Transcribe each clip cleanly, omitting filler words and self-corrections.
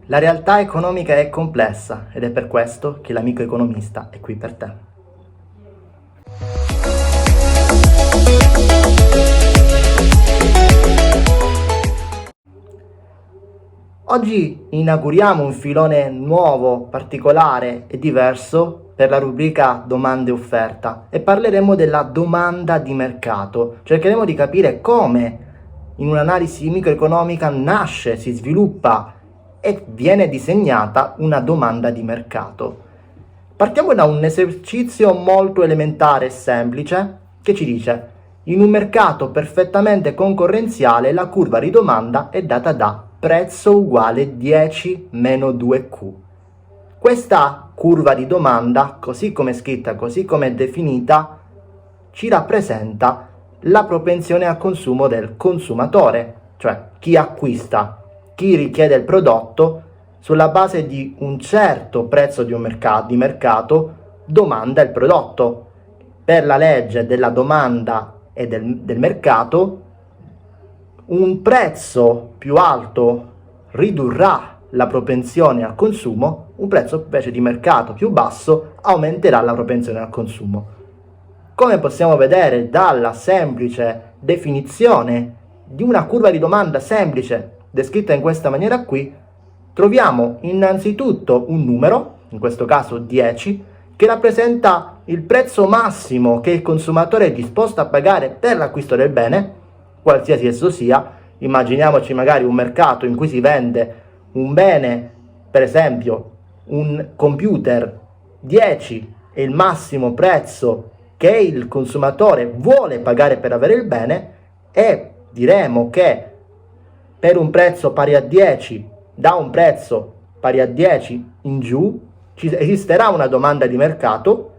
La realtà economica è complessa ed è per questo che l'amico economista è qui per te. Oggi inauguriamo un filone nuovo, particolare e diverso per la rubrica domande e offerta e parleremo della domanda di mercato. Cercheremo di capire come in un'analisi microeconomica nasce, si sviluppa e viene disegnata una domanda di mercato. Partiamo da un esercizio molto elementare e semplice che ci dice: in un mercato perfettamente concorrenziale la curva di domanda è data da prezzo uguale 10 meno 2Q. Questa curva di domanda, così come è scritta, così come è definita, ci rappresenta la propensione al consumo del consumatore, cioè chi acquista, chi richiede il prodotto sulla base di un certo prezzo di mercato domanda il prodotto. Per la legge della domanda e del mercato, un prezzo più alto ridurrà la propensione al consumo, un prezzo invece di mercato più basso aumenterà la propensione al consumo. Come possiamo vedere dalla semplice definizione di una curva di domanda semplice descritta in questa maniera qui, troviamo innanzitutto un numero, in questo caso 10, che rappresenta il prezzo massimo che il consumatore è disposto a pagare per l'acquisto del bene, qualsiasi esso sia. Immaginiamoci magari un mercato in cui si vende un bene, per esempio un computer, 10 è il massimo prezzo che il consumatore vuole pagare per avere il bene, e diremo che per un prezzo pari a 10, da un prezzo pari a 10 in giù, esisterà una domanda di mercato.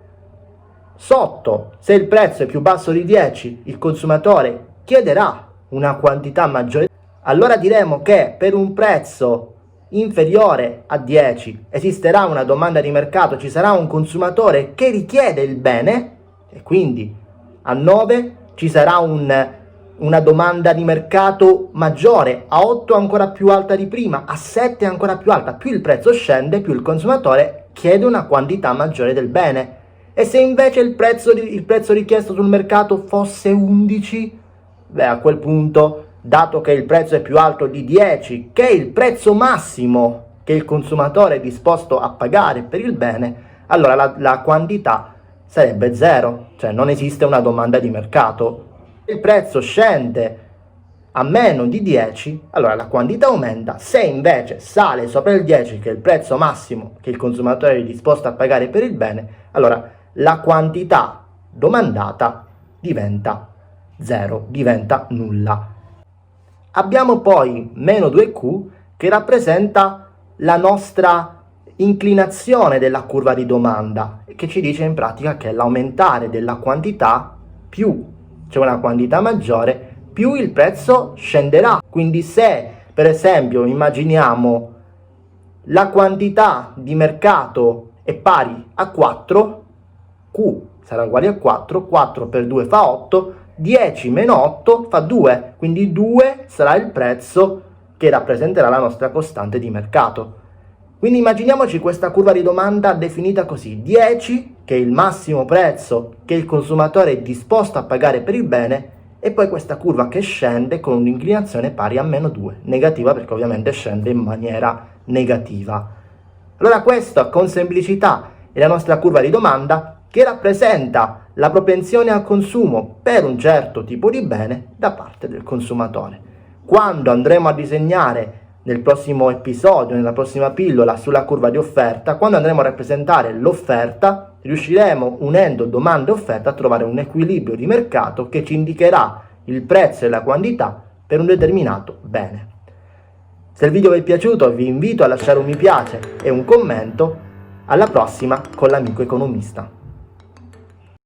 Sotto, se il prezzo è più basso di 10, il consumatore chiederà una quantità maggiore. Allora diremo che per un prezzo inferiore a 10 esisterà una domanda di mercato, ci sarà un consumatore che richiede il bene, e quindi a 9 ci sarà una domanda di mercato maggiore, a 8 ancora più alta di prima, a 7 ancora più alta. Più il prezzo scende, più il consumatore chiede una quantità maggiore del bene. E se invece il prezzo richiesto sul mercato fosse 11, a quel punto, dato che il prezzo è più alto di 10, che è il prezzo massimo che il consumatore è disposto a pagare per il bene, allora la quantità sarebbe 0, cioè non esiste una domanda di mercato. Se il prezzo scende a meno di 10, allora la quantità aumenta. Se invece sale sopra il 10, che è il prezzo massimo che il consumatore è disposto a pagare per il bene, allora la quantità domandata diventa 0, diventa nulla. Abbiamo poi meno 2Q che rappresenta la nostra inclinazione della curva di domanda, che ci dice in pratica che l'aumentare della quantità, più c'è una quantità maggiore, più il prezzo scenderà. Quindi se per esempio immaginiamo la quantità di mercato è pari a 4, Q sarà uguale a 4, 4 per 2 fa 8, 10 meno 8 fa 2, quindi 2 sarà il prezzo che rappresenterà la nostra costante di mercato. Quindi immaginiamoci questa curva di domanda definita così: 10, che è il massimo prezzo che il consumatore è disposto a pagare per il bene, e poi questa curva che scende con un'inclinazione pari a meno 2, negativa perché ovviamente scende in maniera negativa. Allora questa, con semplicità, è la nostra curva di domanda che rappresenta la propensione al consumo per un certo tipo di bene da parte del consumatore. Quando andremo a disegnare nel prossimo episodio, nella prossima pillola sulla curva di offerta, quando andremo a rappresentare l'offerta, riusciremo, unendo domanda e offerta, a trovare un equilibrio di mercato che ci indicherà il prezzo e la quantità per un determinato bene. Se il video vi è piaciuto, vi invito a lasciare un mi piace e un commento. Alla prossima con l'amico economista.